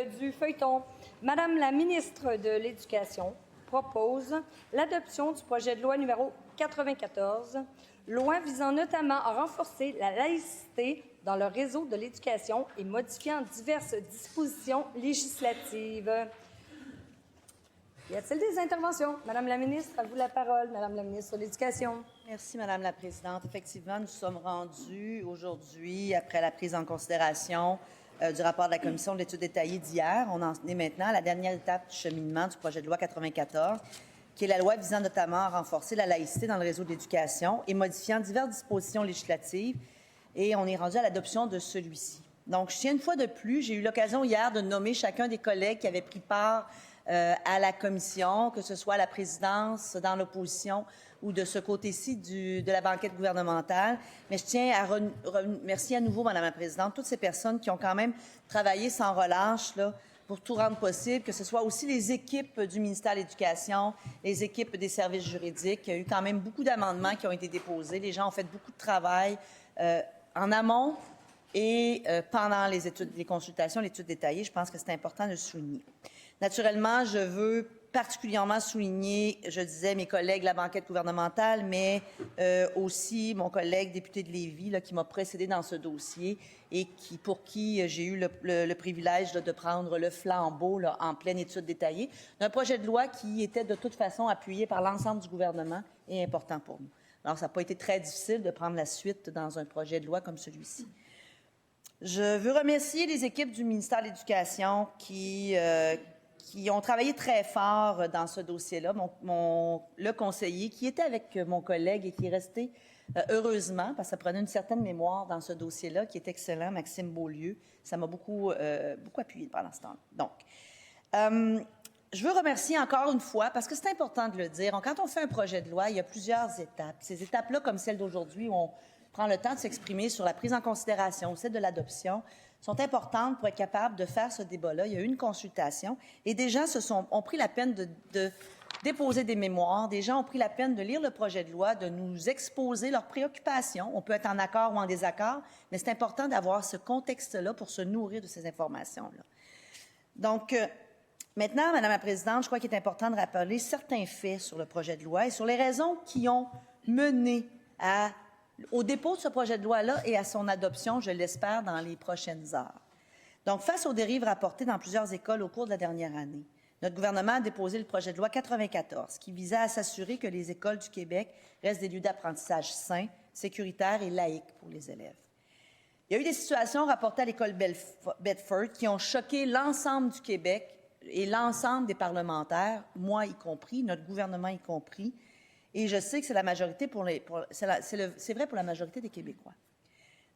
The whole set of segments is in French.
Du feuilleton, Madame la ministre de l'Éducation propose l'adoption du projet de loi numéro 94, loi visant notamment à renforcer la laïcité dans le réseau de l'éducation et modifiant diverses dispositions législatives. Y a-t-il des interventions? Madame la ministre, à vous la parole. Madame la ministre de l'Éducation. Merci, Madame la Présidente. Effectivement, nous sommes rendus aujourd'hui, après la prise en considération du rapport de la Commission de l'étude détaillée d'hier. On en est maintenant à la dernière étape du cheminement du projet de loi 94, qui est la loi visant notamment à renforcer la laïcité dans le réseau de l'éducation et modifiant diverses dispositions législatives. Et on est rendu à l'adoption de celui-ci. Donc, je tiens une fois de plus, j'ai eu l'occasion hier de nommer chacun des collègues qui avaient pris part à la commission, que ce soit à la présidence, dans l'opposition ou de ce côté-ci de la banquette gouvernementale. Mais je tiens à remercier à nouveau, Madame la Présidente, toutes ces personnes qui ont quand même travaillé sans relâche là, pour tout rendre possible, que ce soit aussi les équipes du ministère de l'Éducation, les équipes des services juridiques. Il y a eu quand même beaucoup d'amendements qui ont été déposés. Les gens ont fait beaucoup de travail en amont et pendant les consultations, l'étude détaillée. Je pense que c'est important de le souligner. Naturellement, je veux particulièrement souligner, je disais, mes collègues de la banquette gouvernementale, mais aussi mon collègue député de Lévis là, qui m'a précédé dans ce dossier et pour qui j'ai eu le privilège là, de prendre le flambeau là, en pleine étude détaillée d'un projet de loi qui était de toute façon appuyé par l'ensemble du gouvernement et important pour nous. Alors, ça n'a pas été très difficile de prendre la suite dans un projet de loi comme celui-ci. Je veux remercier les équipes du ministère de l'Éducation qui ont travaillé très fort dans ce dossier-là. Le conseiller qui était avec mon collègue et qui est resté, heureusement, parce que ça prenait une certaine mémoire dans ce dossier-là, qui est excellent, Maxime Beaulieu. Ça m'a beaucoup appuyé pendant ce temps-là. Donc, je veux remercier encore une fois, parce que c'est important de le dire, quand on fait un projet de loi, il y a plusieurs étapes. Ces étapes-là, comme celle d'aujourd'hui, où on prend le temps de s'exprimer sur la prise en considération, celle de l'adoption, sont importantes pour être capable de faire ce débat-là. Il y a eu une consultation et des gens ont pris la peine de déposer des mémoires. Des gens ont pris la peine de lire le projet de loi, de nous exposer leurs préoccupations. On peut être en accord ou en désaccord, mais c'est important d'avoir ce contexte-là pour se nourrir de ces informations-là. Donc, maintenant, Madame la Présidente, je crois qu'il est important de rappeler certains faits sur le projet de loi et sur les raisons qui ont mené au dépôt de ce projet de loi-là et à son adoption, je l'espère, dans les prochaines heures. Donc, face aux dérives rapportées dans plusieurs écoles au cours de la dernière année, notre gouvernement a déposé le projet de loi 94 qui visait à s'assurer que les écoles du Québec restent des lieux d'apprentissage sains, sécuritaires et laïques pour les élèves. Il y a eu des situations rapportées à l'école Bedford qui ont choqué l'ensemble du Québec et l'ensemble des parlementaires, moi y compris, notre gouvernement y compris, et je sais que c'est la majorité c'est vrai pour la majorité des Québécois.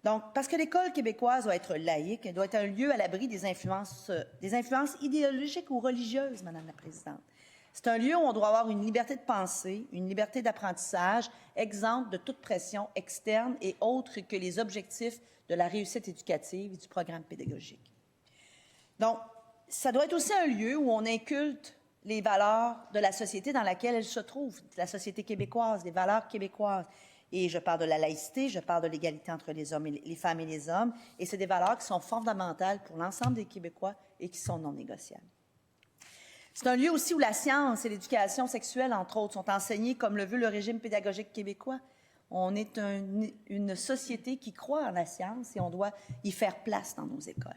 Donc, parce que l'école québécoise doit être laïque, elle doit être un lieu à l'abri des influences idéologiques ou religieuses, Madame la Présidente. C'est un lieu où on doit avoir une liberté de pensée, une liberté d'apprentissage, exempte de toute pression externe et autre que les objectifs de la réussite éducative et du programme pédagogique. Donc, ça doit être aussi un lieu où on inculte les valeurs de la société dans laquelle elle se trouve, la société québécoise, les valeurs québécoises. Et je parle de la laïcité, je parle de l'égalité entre les femmes et les hommes, et c'est des valeurs qui sont fondamentales pour l'ensemble des Québécois et qui sont non négociables. C'est un lieu aussi où la science et l'éducation sexuelle, entre autres, sont enseignées comme le veut le régime pédagogique québécois. On est une société qui croit en la science et on doit y faire place dans nos écoles.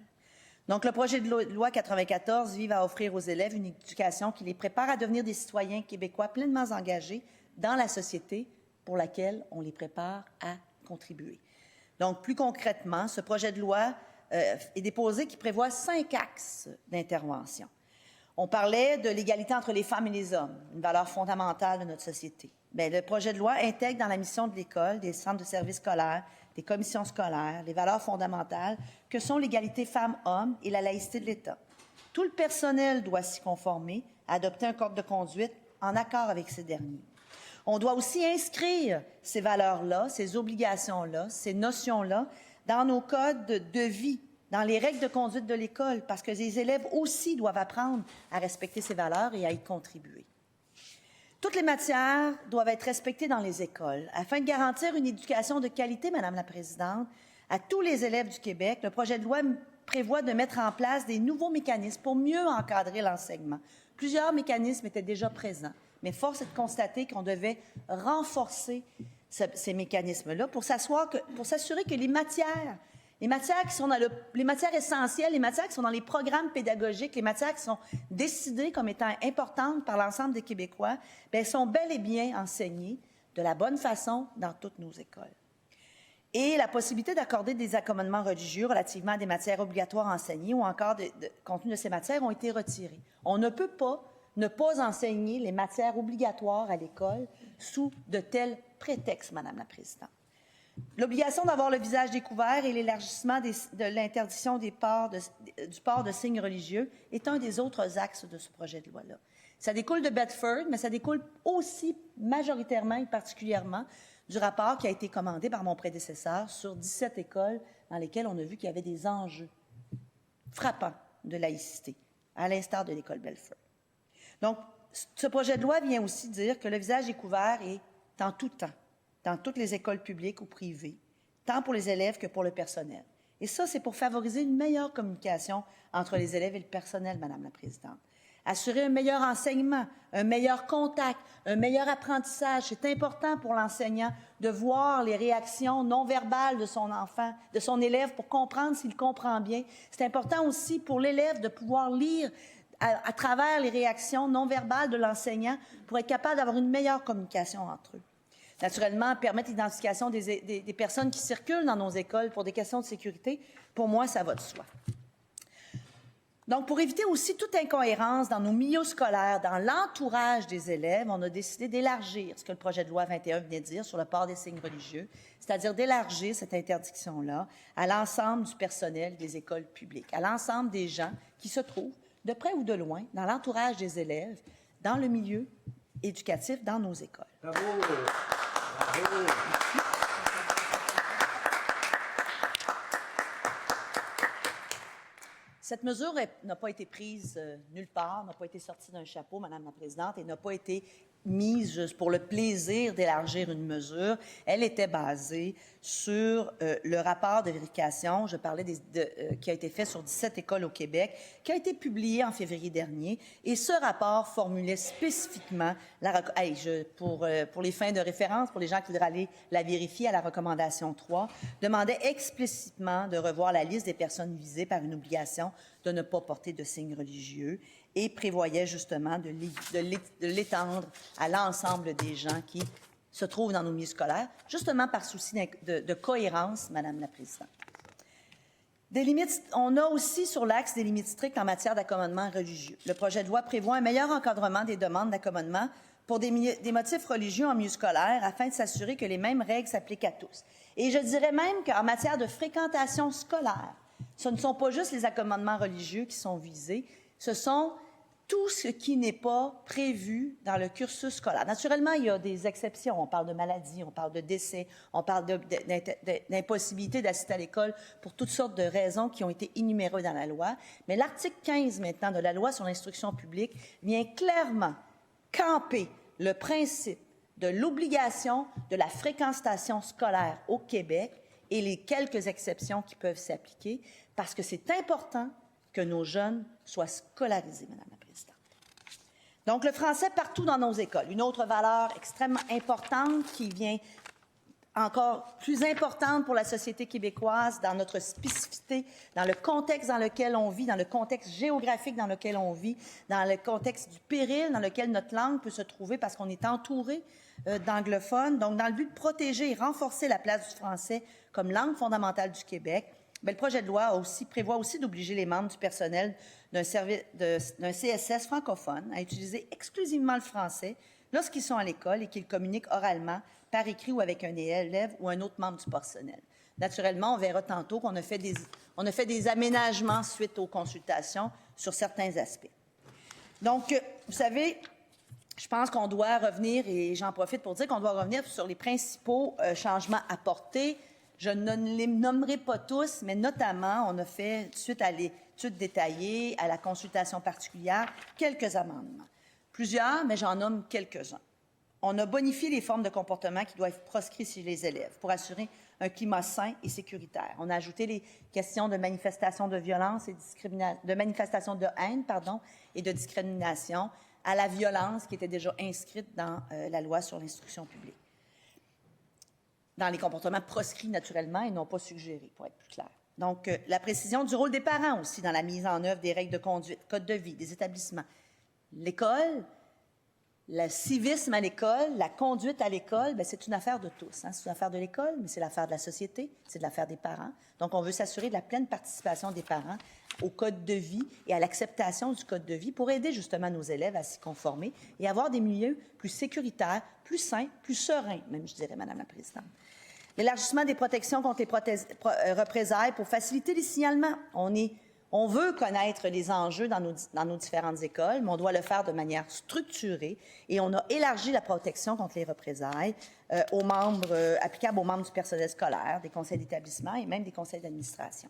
Donc, le projet de loi 94 vise à offrir aux élèves une éducation qui les prépare à devenir des citoyens québécois pleinement engagés dans la société pour laquelle on les prépare à contribuer. Donc, plus concrètement, ce projet de loi est déposé qui prévoit 5 axes d'intervention. On parlait de l'égalité entre les femmes et les hommes, une valeur fondamentale de notre société. Bien, le projet de loi intègre dans la mission de l'école, des centres de services scolaires, des commissions scolaires, les valeurs fondamentales que sont l'égalité femmes-hommes et la laïcité de l'État. Tout le personnel doit s'y conformer, adopter un code de conduite en accord avec ces derniers. On doit aussi inscrire ces valeurs-là, ces obligations-là, ces notions-là dans nos codes de vie, dans les règles de conduite de l'école, parce que les élèves aussi doivent apprendre à respecter ces valeurs et à y contribuer. Toutes les matières doivent être respectées dans les écoles. Afin de garantir une éducation de qualité, Madame la Présidente, à tous les élèves du Québec, le projet de loi prévoit de mettre en place des nouveaux mécanismes pour mieux encadrer l'enseignement. Plusieurs mécanismes étaient déjà présents, mais force est de constater qu'on devait renforcer ces mécanismes-là pour s'assurer que les matières qui sont les matières essentielles, les matières qui sont dans les programmes pédagogiques, les matières qui sont décidées comme étant importantes par l'ensemble des Québécois, bien, sont bel et bien enseignées de la bonne façon dans toutes nos écoles. Et la possibilité d'accorder des accommodements religieux relativement à des matières obligatoires enseignées ou encore de contenu de ces matières ont été retirés. On ne peut pas ne pas enseigner les matières obligatoires à l'école sous de tels prétextes, Madame la Présidente. L'obligation d'avoir le visage découvert et l'élargissement de l'interdiction du port de signes religieux est un des autres axes de ce projet de loi-là. Ça découle de Bedford, mais ça découle aussi majoritairement et particulièrement du rapport qui a été commandé par mon prédécesseur sur 17 écoles dans lesquelles on a vu qu'il y avait des enjeux frappants de laïcité, à l'instar de l'école Bedford. Donc, ce projet de loi vient aussi dire que le visage découvert est en tout temps, dans toutes les écoles publiques ou privées, tant pour les élèves que pour le personnel. Et ça, c'est pour favoriser une meilleure communication entre les élèves et le personnel, Madame la Présidente. Assurer un meilleur enseignement, un meilleur contact, un meilleur apprentissage. C'est important pour l'enseignant de voir les réactions non verbales de son enfant, de son élève, pour comprendre s'il comprend bien. C'est important aussi pour l'élève de pouvoir lire à travers les réactions non verbales de l'enseignant pour être capable d'avoir une meilleure communication entre eux. Naturellement, permettre l'identification des personnes qui circulent dans nos écoles pour des questions de sécurité, pour moi, ça va de soi. Donc, pour éviter aussi toute incohérence dans nos milieux scolaires, dans l'entourage des élèves, on a décidé d'élargir ce que le projet de loi 21 venait de dire sur le port des signes religieux, c'est-à-dire d'élargir cette interdiction-là à l'ensemble du personnel des écoles publiques, à l'ensemble des gens qui se trouvent, de près ou de loin, dans l'entourage des élèves, dans le milieu éducatif, dans nos écoles. Bravo! Bravo! Cette mesure n'a pas été prise nulle part, n'a pas été sortie d'un chapeau, Madame la Présidente, et n'a pas été mise juste pour le plaisir d'élargir une mesure. Elle était basée sur le rapport de vérification, je parlais qui a été fait sur 17 écoles au Québec, qui a été publié en février dernier. Et ce rapport formulait spécifiquement, pour les fins de référence, pour les gens qui voudraient aller la vérifier à la recommandation 3, demandait explicitement de revoir la liste des personnes visées par une obligation de ne pas porter de signes religieux et prévoyait justement de l'étendre à l'ensemble des gens qui se trouvent dans nos milieux scolaires, justement par souci de cohérence, Madame la Présidente. Des limites, on a aussi sur l'axe des limites strictes en matière d'accommodement religieux. Le projet de loi prévoit un meilleur encadrement des demandes d'accommodement pour des motifs religieux en milieu scolaire afin de s'assurer que les mêmes règles s'appliquent à tous. Et je dirais même qu'en matière de fréquentation scolaire, ce ne sont pas juste les accommodements religieux qui sont visés, ce sont tout ce qui n'est pas prévu dans le cursus scolaire. Naturellement, il y a des exceptions. On parle de maladies, on parle de décès, on parle d'impossibilité d'assister à l'école pour toutes sortes de raisons qui ont été énumérées dans la loi. Mais l'article 15, maintenant, de la loi sur l'instruction publique vient clairement camper le principe de l'obligation de la fréquentation scolaire au Québec et les quelques exceptions qui peuvent s'appliquer, parce que c'est important que nos jeunes soient scolarisés, Madame la Présidente. Donc, le français partout dans nos écoles, une autre valeur extrêmement importante qui vient encore plus importante pour la société québécoise dans notre spécificité, dans le contexte dans lequel on vit, dans le contexte géographique dans lequel on vit, dans le contexte du péril dans lequel notre langue peut se trouver parce qu'on est entouré d'anglophones. Donc, dans le but de protéger et renforcer la place du français comme langue fondamentale du Québec, bien, le projet de loi prévoit aussi d'obliger les membres du personnel d'un CSS francophone à utiliser exclusivement le français lorsqu'ils sont à l'école et qu'ils communiquent oralement, par écrit ou avec un élève ou un autre membre du personnel. Naturellement, on verra tantôt qu'on a fait des aménagements suite aux consultations sur certains aspects. Donc, vous savez, je pense qu'on doit revenir, et j'en profite pour dire qu'on doit revenir sur les principaux changements apportés. Je ne les nommerai pas tous, mais notamment, on a fait, suite à l'étude détaillée, à la consultation particulière, quelques amendements. Plusieurs, mais j'en nomme quelques-uns. On a bonifié les formes de comportement qui doivent être proscrites chez les élèves pour assurer un climat sain et sécuritaire. On a ajouté les questions de manifestation de violence et de manifestation de haine, et de discrimination à la violence qui était déjà inscrite dans la loi sur l'instruction publique. Dans les comportements proscrits naturellement et non pas suggérés, pour être plus clair. Donc, la précision du rôle des parents aussi dans la mise en œuvre des règles de conduite, code de vie, des établissements. L'école, le civisme à l'école, la conduite à l'école, bien, c'est une affaire de tous. Hein? C'est une affaire de l'école, mais c'est l'affaire de la société, c'est de l'affaire des parents. Donc, on veut s'assurer de la pleine participation des parents au code de vie et à l'acceptation du code de vie pour aider justement nos élèves à s'y conformer et avoir des milieux plus sécuritaires, plus sains, plus sereins, même, je dirais, Madame la Présidente. L'élargissement des protections contre les représailles pour faciliter les signalements. On veut connaître les enjeux dans nos différentes écoles, mais on doit le faire de manière structurée et on a élargi la protection contre les représailles applicables aux membres du personnel scolaire, des conseils d'établissement et même des conseils d'administration.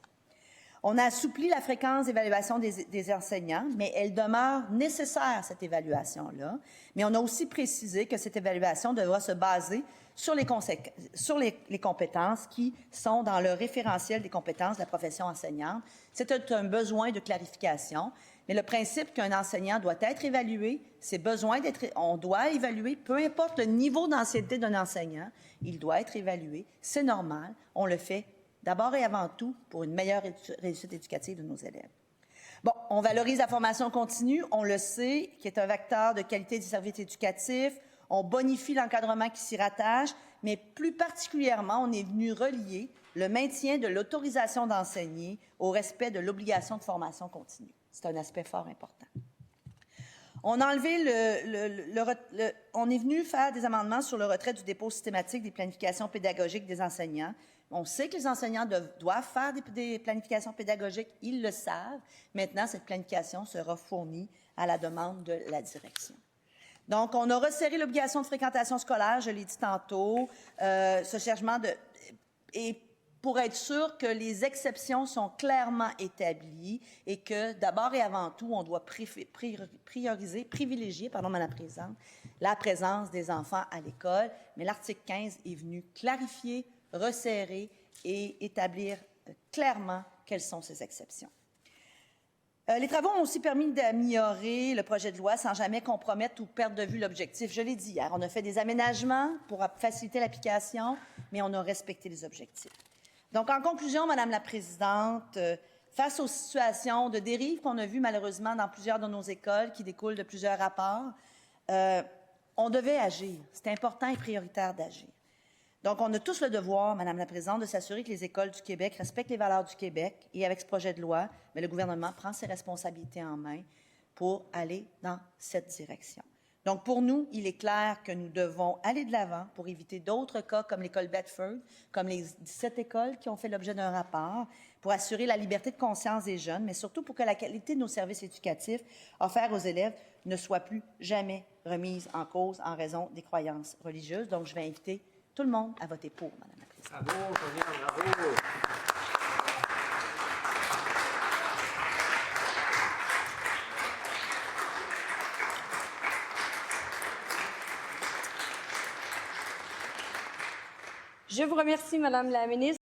On a assoupli la fréquence d'évaluation des enseignants, mais elle demeure nécessaire, cette évaluation-là. Mais on a aussi précisé que cette évaluation devra se baser sur les compétences qui sont dans le référentiel des compétences de la profession enseignante. C'est un besoin de clarification, mais le principe qu'un enseignant doit être évalué, on doit évaluer, peu importe le niveau d'ancienneté d'un enseignant, il doit être évalué, c'est normal, on le fait d'abord et avant tout pour une meilleure réussite éducative de nos élèves. Bon, on valorise la formation continue, on le sait, qui est un vecteur de qualité du service éducatif. On bonifie l'encadrement qui s'y rattache, mais plus particulièrement, on est venu relier le maintien de l'autorisation d'enseigner au respect de l'obligation de formation continue. C'est un aspect fort important. On a enlevé on est venu faire des amendements sur le retrait du dépôt systématique des planifications pédagogiques des enseignants. On sait que les enseignants doivent faire des planifications pédagogiques, ils le savent. Maintenant, cette planification sera fournie à la demande de la direction. Donc, on a resserré l'obligation de fréquentation scolaire, je l'ai dit tantôt, ce changement et pour être sûr que les exceptions sont clairement établies et que, d'abord et avant tout, on doit privilégier, Madame la Présidente, la présence des enfants à l'école. Mais l'article 15 est venu clarifier, resserrer et établir clairement quelles sont ces exceptions. Les travaux ont aussi permis d'améliorer le projet de loi sans jamais compromettre ou perdre de vue l'objectif. Je l'ai dit hier, on a fait des aménagements pour faciliter l'application, mais on a respecté les objectifs. Donc, en conclusion, Madame la Présidente, face aux situations de dérive qu'on a vues malheureusement dans plusieurs de nos écoles qui découlent de plusieurs rapports, on devait agir. C'est important et prioritaire d'agir. Donc, on a tous le devoir, Madame la Présidente, de s'assurer que les écoles du Québec respectent les valeurs du Québec. Et avec ce projet de loi, mais le gouvernement prend ses responsabilités en main pour aller dans cette direction. Donc, pour nous, il est clair que nous devons aller de l'avant pour éviter d'autres cas comme l'école Bedford, comme les 17 écoles qui ont fait l'objet d'un rapport, pour assurer la liberté de conscience des jeunes, mais surtout pour que la qualité de nos services éducatifs offerts aux élèves ne soit plus jamais remise en cause en raison des croyances religieuses. Donc, je vais inviter tout le monde à voter pour, Madame la Présidente. Bravo, Sonia, bravo. Je vous remercie, Madame la ministre.